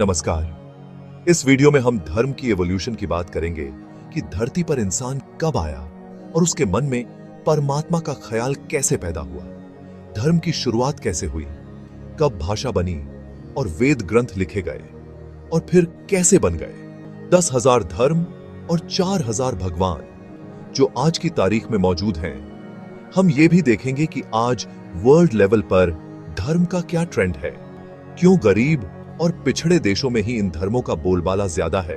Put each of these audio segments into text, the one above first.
नमस्कार। इस वीडियो में हम धर्म की एवोल्यूशन की बात करेंगे कि धरती पर इंसान कब आया और उसके मन में परमात्मा का ख्याल कैसे पैदा हुआ, धर्म की शुरुआत कैसे हुई, कब भाषा बनी और वेद ग्रंथ लिखे गए और फिर कैसे बन गए 10,000 धर्म और 4,000 भगवान जो आज की तारीख में मौजूद हैं। हम ये भी देखेंगे कि आज वर्ल्ड लेवल पर धर्म का क्या ट्रेंड है, क्यों गरीब और पिछड़े देशों में ही इन धर्मों का बोलबाला ज्यादा है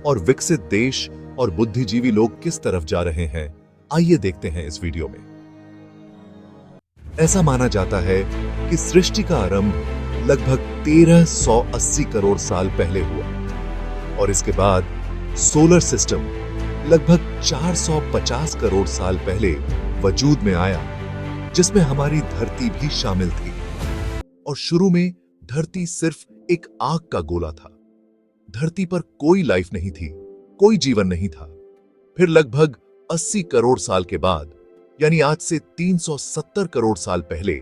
और विकसित देश और बुद्धिजीवी लोग किस तरफ जा रहे हैं। आइए देखते हैं इस वीडियो में। ऐसा माना जाता है कि सृष्टि का आरंभ लगभग 1380 करोड़ साल पहले हुआ और इसके बाद सोलर सिस्टम लगभग 450 करोड़ साल पहले वजूद में आया, जिसमें हमारी धरती भी शामिल थी। और शुरू में धरती सिर्फ एक आग का गोला था। धरती पर कोई लाइफ नहीं थी, कोई जीवन नहीं था। फिर लगभग 80 करोड़ साल के बाद, यानी आज से 370 करोड़ साल पहले,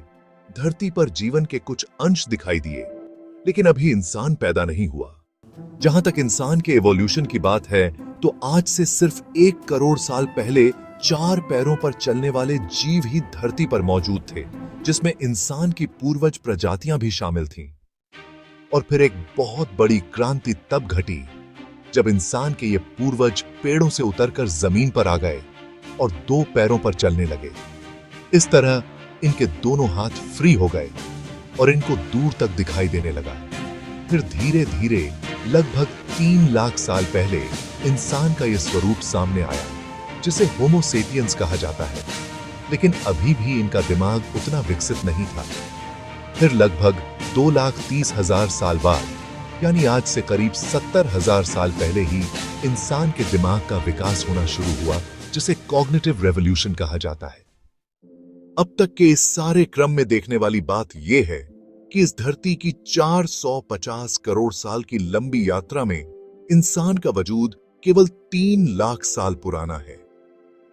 धरती पर जीवन के कुछ अंश दिखाई दिए, लेकिन अभी इंसान पैदा नहीं हुआ। जहां तक इंसान के एवोल्यूशन की बात है, तो आज से सिर्फ 1 करोड़ साल पहले 4 पैरों पर चलने वाले जीव ही धरती पर मौजूद थे, जिसमें इंसान की पूर्वज प्रजातियां भी शामिल थीं। और फिर एक बहुत बड़ी क्रांति तब घटी जब इंसान के ये पूर्वज पेड़ों से उतरकर जमीन पर आ गए और 2 पैरों पर चलने लगे। इस तरह इनके दोनों हाथ फ्री हो गए और इनको दूर तक दिखाई देने लगा। फिर धीरे धीरे लगभग 3 लाख साल पहले इंसान का यह स्वरूप सामने आया, जिसे होमो सेपियंस कहा जाता है। लेकिन अभी भी इनका दिमाग उतना विकसित नहीं था। फिर लगभग 2,30,000 साल बाद, यानी आज से करीब 70,000 साल पहले ही इंसान के दिमाग का विकास होना शुरू हुआ, जिसे कॉग्निटिव रेवोल्यूशन कहा जाता है। अब तक के इस सारे क्रम में देखने वाली बात यह है कि इस धरती की 450 करोड़ साल की लंबी यात्रा में इंसान का वजूद केवल 3 लाख साल पुराना है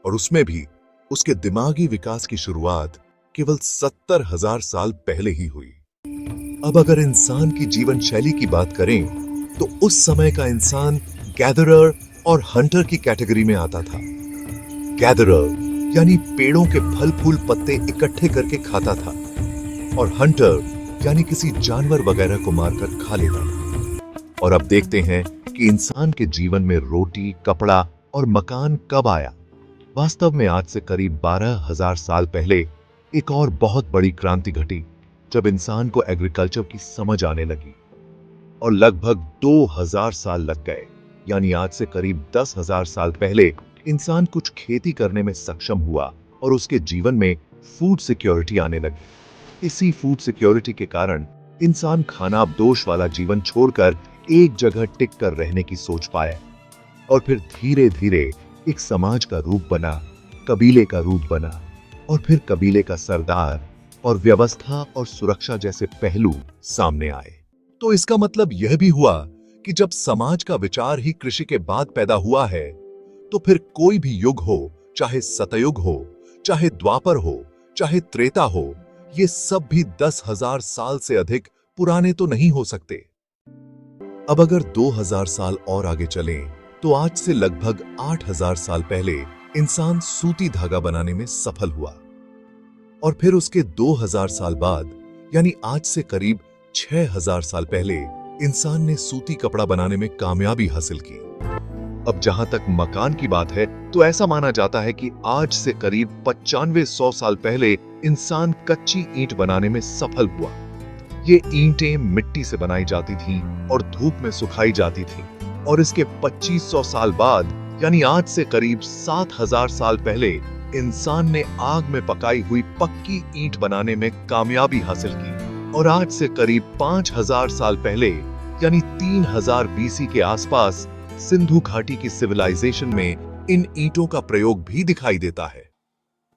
और उसमें भी उसके दिमागी विकास की शुरुआत केवल 70,000 साल पहले ही हुई। अब अगर इंसान की जीवन शैली की बात करें, तो उस समय का इंसान गैदरर और हंटर की कैटेगरी में आता था। गैदरर यानी पेड़ों के फल फूल पत्ते इकट्ठे करके खाता था और हंटर यानी किसी जानवर वगैरह को मारकर खा लेता था। और अब देखते हैं कि इंसान के जीवन में रोटी, कपड़ा और मकान कब आया। वास्तव में आज से करीब 12,000 साल पहले एक और बहुत बड़ी क्रांति घटी, जब इंसान को एग्रीकल्चर की समझ आने लगी और लगभग 2,000 साल लग गए, यानी आज से करीब 10,000 साल पहले इंसान कुछ खेती करने में सक्षम हुआ और उसके जीवन में फूड सिक्योरिटी आने लगी। इसी फूड सिक्योरिटी के कारण इंसान खानाबदोश वाला जीवन छोड़कर एक जगह टिक कर रहने की सोच पाया और फिर धीरे धीरे एक समाज का रूप बना, कबीले का रूप बना और फिर कबीले का सरदार और व्यवस्था और सुरक्षा जैसे पहलू सामने आए। तो इसका मतलब यह भी हुआ कि जब समाज का विचार ही कृषि के बाद पैदा हुआ है, तो फिर कोई भी युग हो, चाहे सतयुग हो, चाहे द्वापर हो, चाहे त्रेता हो, ये सब भी 10,000 साल से अधिक पुराने तो नहीं हो सकते। अब अगर 2,000 साल और आगे चलें, तो आज से लगभग 8,000 साल पहले इंसान सूती धागा बनाने में सफल हुआ और फिर उसके 2,000 साल बाद, यानी आज से करीब 6,000 साल पहले, इंसान ने सूती कपड़ा बनाने में कामयाबी हासिल की। अब जहां तक मकान की बात है, तो ऐसा माना जाता है कि आज से करीब 9500 साल पहले इंसान कच्ची ईंट बनाने में सफल हुआ। ये ईंटें मिट्टी से बनाई जाती थीं और धूप में सुखाई जाती थीं और इसके 2500 साल बाद, यानी आज से करीब 7,000 साल पहले, इंसान ने आग में पकाई हुई पक्की ईंट बनाने में कामयाबी हासिल की और आज से करीब 5,000 साल पहले, यानी 3000 बीसी के आसपास, सिंधु घाटी की सिविलाइजेशन में इन ईंटों का प्रयोग भी दिखाई देता है।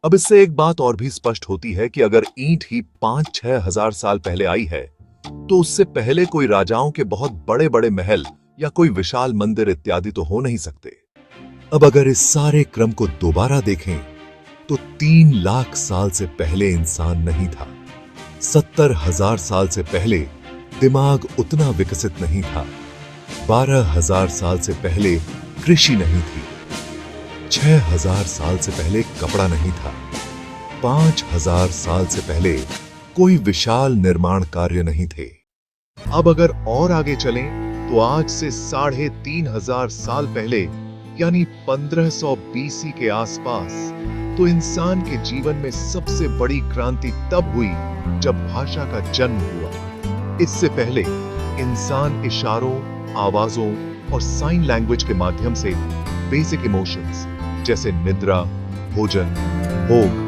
अब इससे एक बात और भी स्पष्ट होती है कि अगर ईंट ही 5-6 हजार साल पहले आई है, तो उससे पहले कोई राजाओं के बहुत बड़े बड़े महल या कोई विशाल मंदिर इत्यादि तो हो नहीं सकते। अब अगर इस सारे क्रम को दोबारा देखें, तो 3 लाख साल से पहले इंसान नहीं था। 70,000 साल से पहले दिमाग उतना विकसित नहीं था। 12,000 साल से पहले कृषि नहीं थी। 6,000 साल से पहले कपड़ा नहीं था। 5,000 साल से पहले कोई विशाल निर्माण कार्य नहीं थे। अब अगर और आगे चलें तो आज से 3,500 साल पहले यानी 1500 बीसी के आसपास तो इंसान के जीवन में सबसे बड़ी क्रांति तब हुई जब भाषा का जन्म हुआ। इससे पहले इंसान इशारों, आवाजों और साइन लैंग्वेज के माध्यम से बेसिक इमोशंस जैसे निद्रा, भोजन, भोग,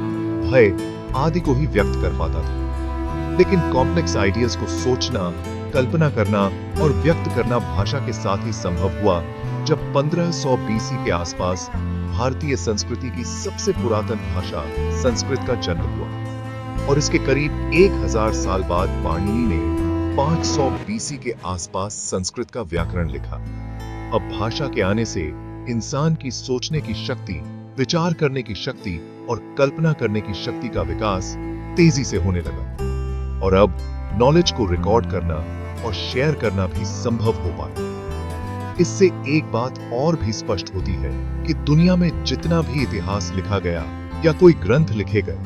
भय आदि को ही व्यक्त कर पाता था। लेकिन कॉम्प्लेक्स आइडियाज को सोचना, कल्पना करना और व्यक्त करना भाषा के साथ ही संभव हुआ जब 1500 बीसी के आसपास भारतीय संस्कृति की सबसे पुरातन भाषा संस्कृत का जन्म हुआ। और इसके करीब 1000 साल बाद पाणिनि ने 500 बीसी के आसपास संस्कृत का व्याकरण लिखा। अब भाषा के आने से इंसान की सोचने की शक्ति, विचार करने की शक्ति और कल्पना करने की शक्ति का विकास तेजी से होने लगा। और अब नॉलेज को रिकॉर्ड करना और शेयर करना भी संभव हो पाया। इससे एक बात और भी स्पष्ट होती है कि दुनिया में जितना भी इतिहास लिखा गया या कोई ग्रंथ लिखे गए,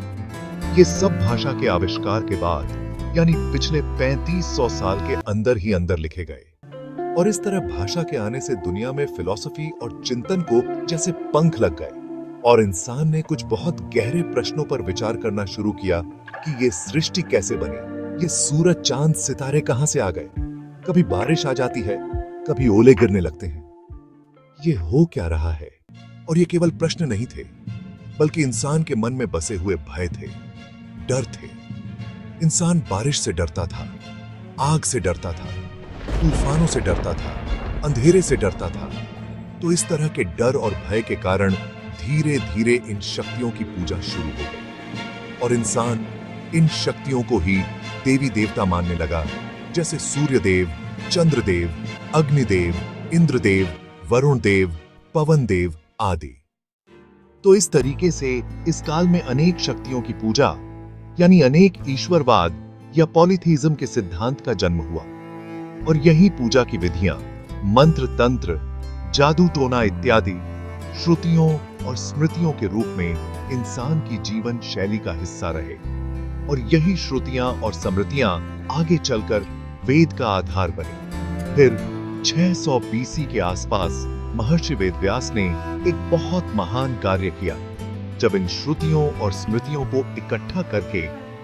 ये सब भाषा के आविष्कार के बाद यानी पिछले 3500 साल के अंदर ही अंदर लिखे गए। और इस तरह भाषा के आने से दुनिया में फिलॉसफी और चिंतन को जैसे पंख लग गए और इंसान ने कुछ बहुत गहरे प्रश्नों पर विचार करना शुरू किया कि ये सृष्टि कैसे बनी, ये सूरज, चांद, सितारे कहां से आ गए, कभी बारिश आ जाती है, कभी ओले गिरने लगते हैं, ये हो क्या रहा है। और ये केवल प्रश्न नहीं थे, बल्कि इंसान के मन में बसे हुए भय थे, डर थे। इंसान बारिश से डरता था, आग से डरता था, तूफानों से डरता था, अंधेरे से डरता था। तो इस तरह के डर और भय के कारण धीरे धीरे इन शक्तियों की पूजा शुरू हो गई और इंसान इन शक्तियों को ही देवी देवता मानने लगा, जैसे सूर्यदेव, चंद्रदेव, अग्निदेव, इंद्रदेव, वरुण देव, पवन देव आदि। तो इस तरीके से इस काल में अनेक शक्तियों की पूजा यानी अनेक ईश्वरवाद या पॉलीथीज्म के सिद्धांत का जन्म हुआ। और यही पूजा की विधियां मंत्र, तंत्र, जादू टोना इत्यादि श्रुतियों और स्मृतियों के रूप में इंसान की जीवन शैली का हिस्सा रहे। और यही श्रुतियां और स्मृतियां आगे चलकर वेद का आधार बने। फिर 600 बीसी के आसपास महर्षि वेदव्यास ने एक बहुत महान कार्य किया, जब इन श्रुतियों और स्मृतियों को इकट्ठा करके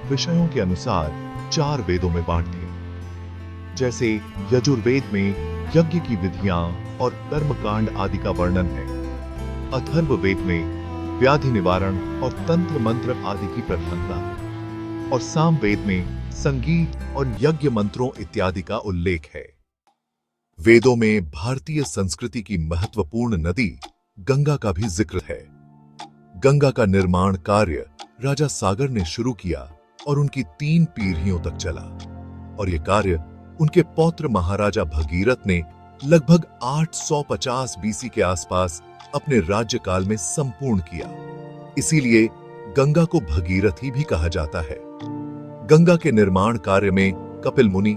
विषयों के अनुसार 4 वेदों में बांट दिया। जैसे यजुर्वेद में यज्ञ की विधियां और कर्मकांड आदि का वर्णन है, अथर्ववेद में व्याधि निवारण और तंत्र मंत्र आदि की प्रधानता है, और सामवेद में संगीत और यज्ञ मंत्रों इत्यादि का उल्लेख है। वेदों में भारतीय संस्कृति की महत्वपूर्ण नदी गंगा का भी जिक्र है। गंगा का निर्माण कार्य राजा सागर ने शुरू किया और उनकी 3 पीढ़ियों तक चला, और यह कार्य उनके पौत्र महाराजा भगीरथ ने लगभग 850 बीसी के आसपास अपने राज्यकाल में संपूर्ण किया। इसीलिए गंगा को भगीरथी भी कहा जाता है। गंगा के निर्माण कार्य में कपिल मुनि,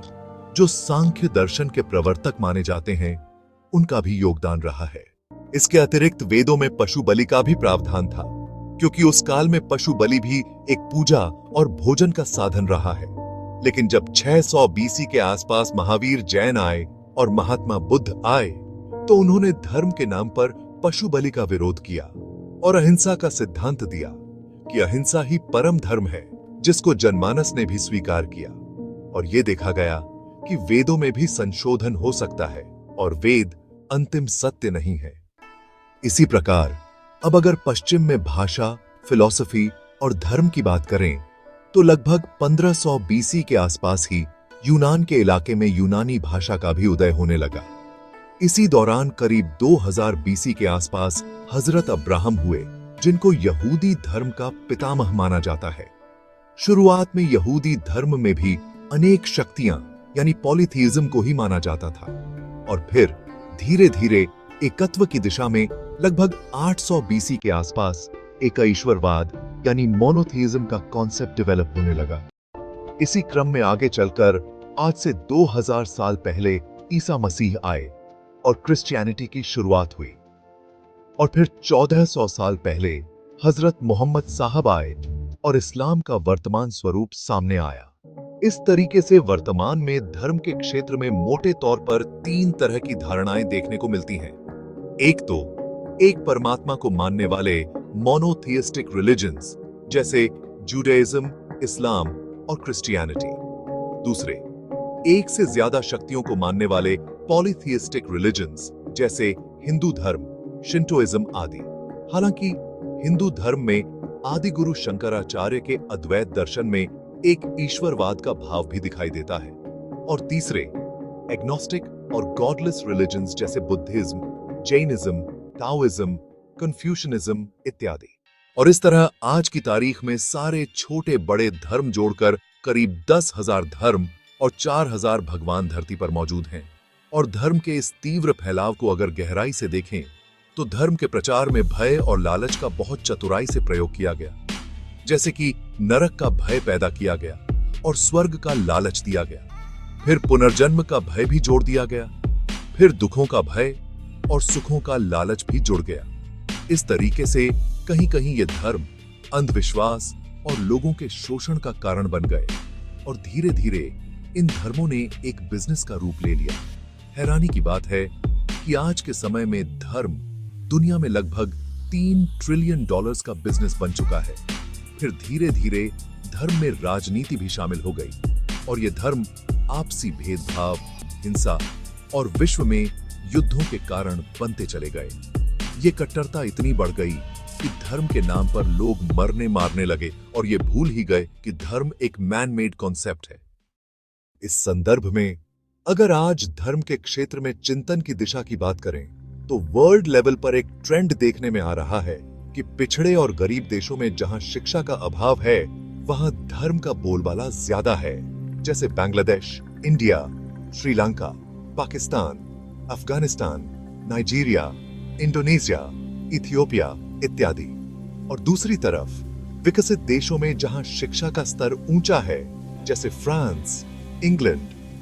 जो सांख्य दर्शन के प्रवर्तक माने जाते हैं, उनका भी योगदान रहा है। इसके अतिरिक्त वेदों में पशु बलि का भी प्रावधान था, क्योंकि उस काल में पशु बलि भी एक पूजा और भोजन का साधन रहा है। लेकिन जब 600 बीसी के आसपास महावीर जैन आए और महात्मा बुद्ध आए, तो उन्होंने धर्म के नाम पर पशु बलि का विरोध किया और अहिंसा का सिद्धांत दिया कि अहिंसा ही परम धर्म है, जिसको जनमानस ने भी स्वीकार किया। और यह देखा गया कि वेदों में भी संशोधन हो सकता है और वेद अंतिम सत्य नहीं है। इसी प्रकार अब अगर पश्चिम में भाषा, फिलॉसफी और धर्म की बात करें, तो लगभग 1500 बीसी के आसपास ही यूनान के इलाके में यूनानी भाषा का भी उदय होने लगा। इसी दौरान करीब 2000 बीसी के आसपास हजरत अब्राहम हुए, जिनको यहूदी धर्म का पितामह माना जाता है। शुरुआत में यहूदी धर्म में भी अनेक शक्तियां यानी पॉलीथीज्म को ही माना जाता था, और फिर धीरे धीरे एकत्व की दिशा में लगभग 800 बीसी के आसपास एक ईश्वरवाद यानी मोनोथीज्म का कॉन्सेप्ट डेवलप होने लगा। इसी क्रम में आगे चलकर आज से 2000 साल पहले ईसा मसीह आए और क्रिश्चियनिटी की शुरुआत हुई, और फिर 1400 साल पहले हजरत मोहम्मद साहब आए और इस्लाम का वर्तमान स्वरूप सामने आया। इस तरीके से वर्तमान में धर्म के क्षेत्र में मोटे तौर पर 3 तरह की धारणाएं देखने को मिलती हैं। एक परमात्मा को मानने वाले मोनोथियस्टिक रिलीजन्स जैसे जूडाइज्म, इस्लाम और क्रिश्चियनिटी। दूसरे, एक से ज्यादा शक्तियों को मानने वाले पॉलीथियस्टिक रिलीजन्स जैसे हिंदू धर्म, शिंटोइज्म आदि। हालांकि हिंदू धर्म में आदि गुरु शंकराचार्य के अद्वैत दर्शन में एक ईश्वरवाद का भाव भी दिखाई देता है। और तीसरे, एग्नोस्टिक और गॉडलेस रिलीजन्स जैसे बुद्धिज्म, जैनिज्म, ताओइज्म, कन्फ्यूशनिज्म इत्यादि। और इस तरह आज की तारीख में सारे छोटे बड़े धर्म जोड़कर करीब 10,000 धर्म और 4,000 भगवान धरती पर मौजूद हैं। और धर्म के इस तीव्र फैलाव को अगर गहराई से देखें तो धर्म के प्रचार में भय और लालच का बहुत चतुराई से प्रयोग किया गया। जैसे कि नरक का भय पैदा किया गया और स्वर्ग का लालच दिया गया, फिर पुनर्जन्म का भय भी जोड़ दिया गया, फिर दुखों का भय और सुखों का लालच भी जुड़ गया। इस तरीके से कहीं कहीं ये धर्म अंधविश्वास और लोगों के शोषण का कारण बन गए और धीरे धीरे इन धर्मों ने एक बिजनेस का रूप ले लिया। हैरानी की बात है कि आज के समय में धर्म दुनिया में लगभग $3 ट्रिलियन का बिजनेस बन चुका है। फिर धीरे धीरे धर्म में राजनीति भी शामिल हो गई और ये धर्म आपसी भेदभाव, हिंसा और विश्व में युद्धों के कारण बनते चले गए। ये कट्टरता इतनी बढ़ गई कि धर्म के नाम पर लोग मरने मारने लगे और ये भूल ही गए कि धर्म एक मैन मेड कॉन्सेप्ट है। इस संदर्भ में अगर आज धर्म के क्षेत्र में चिंतन की दिशा की बात करें तो वर्ल्ड लेवल पर एक ट्रेंड देखने में आ रहा है कि पिछड़े और गरीब देशों में जहां शिक्षा का अभाव है वहां धर्म का बोलबाला ज्यादा है, जैसे Bangladesh, India, Sri Lanka, Pakistan, Afghanistan, Nigeria, Indonesia, Ethiopia इत्यादि। और दूसरी तरफ विकसित देशों में जहां शिक्षा का स्तर ऊंचा है, जैसे France, England,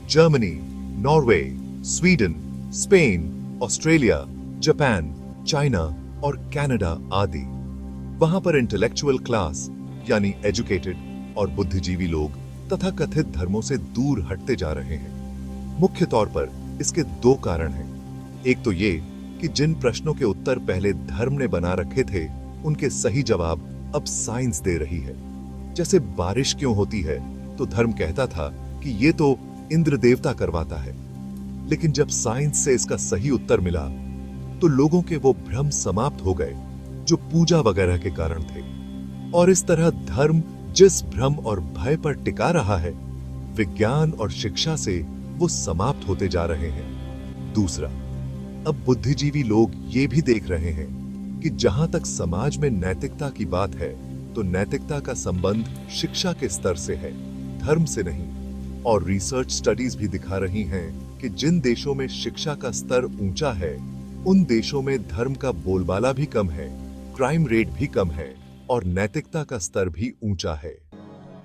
Germany, Norway, Sweden, Spain, Australia, Japan, China और कनाडा आदि, वहां पर इंटेलेक्चुअल क्लास यानी एजुकेटेड और बुद्धिजीवी लोग तथा कथित धर्मों से दूर हटते जा रहे हैं। मुख्य तौर पर इसके 2 कारण हैं। एक तो ये कि जिन प्रश्नों के उत्तर पहले धर्म ने बना रखे थे उनके सही जवाब अब साइंस दे रही है। जैसे बारिश क्यों होती है तो धर्म कहता था कि ये तो इंद्र देवता करवाता है, लेकिन जब साइंस से इसका सही उत्तर मिला तो लोगों के वो भ्रम समाप्त हो गए जो पूजा वगैरह के कारण थे। और इस तरह धर्म जिस भ्रम और भय पर टिका रहा है, विज्ञान और शिक्षा से वो समाप्त होते जा रहे हैं। दूसरा, अब बुद्धिजीवी लोग ये भी देख रहे हैं कि जहां तक समाज में नैतिकता की बात है तो नैतिकता का संबंध शिक्षा के स्तर से है, धर्म से नहीं। और रिसर्च स्टडीज भी दिखा रही हैं कि जिन देशों में शिक्षा का स्तर ऊंचा है उन देशों में धर्म का बोलबाला भी कम है, क्राइम रेट भी कम है और नैतिकता का स्तर भी ऊंचा है।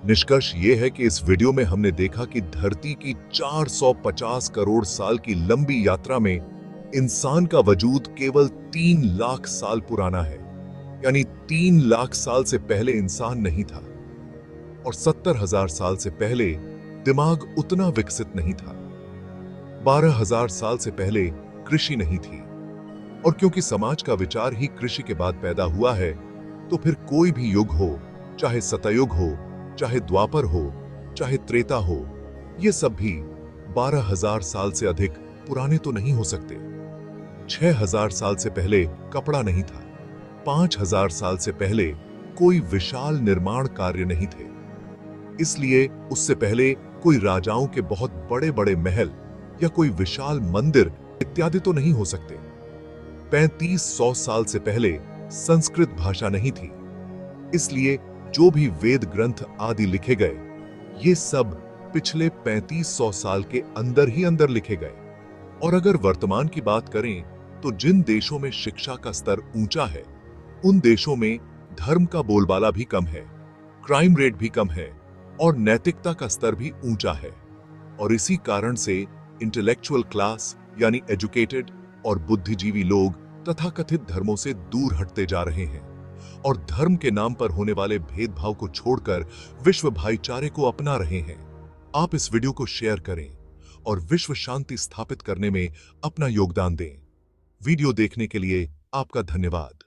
निष्कर्ष ये है कि इस वीडियो में हमने देखा कि धरती की 450 करोड़ साल की लंबी यात्रा में इंसान का वजूद केवल 3 लाख साल पुराना है, यानी 3 लाख साल से पहले इंसान नहीं था और 70,000 साल से पहले दिमाग उतना विकसित नहीं था। 12,000 साल से पहले कृषि नहीं थी, और क्योंकि समाज का विचार ही कृषि के बाद पैदा हुआ है तो फिर कोई भी युग हो, चाहे सतयुग हो, चाहे द्वापर हो, चाहे त्रेता हो, ये सब भी 12,000 साल से अधिक पुराने तो नहीं हो सकते। 6,000 साल से पहले कपड़ा नहीं था, 5,000 साल से पहले कोई विशाल निर्माण कार्य नहीं थे, इसलिए उससे पहले कोई राजाओं के बहुत बड़े बड़े महल या कोई विशाल मंदिर इत्यादि तो नहीं हो सकते। 3500 साल से पहले संस्कृत भाषा नहीं थी, इसलिए जो भी वेद ग्रंथ आदि लिखे गए ये सब पिछले 3500 साल के अंदर ही अंदर लिखे गए। और अगर वर्तमान की बात करें तो जिन देशों में शिक्षा का स्तर ऊंचा है उन देशों में धर्म का बोलबाला भी कम है, क्राइम रेट भी कम है और नैतिकता का स्तर भी ऊंचा है। और इसी कारण से इंटेलेक्चुअल क्लास यानी एजुकेटेड और बुद्धिजीवी लोग तथाकथित धर्मों से दूर हटते जा रहे हैं और धर्म के नाम पर होने वाले भेदभाव को छोड़कर विश्व भाईचारे को अपना रहे हैं। आप इस वीडियो को शेयर करें और विश्व शांति स्थापित करने में अपना योगदान दें। वीडियो देखने के लिए आपका धन्यवाद।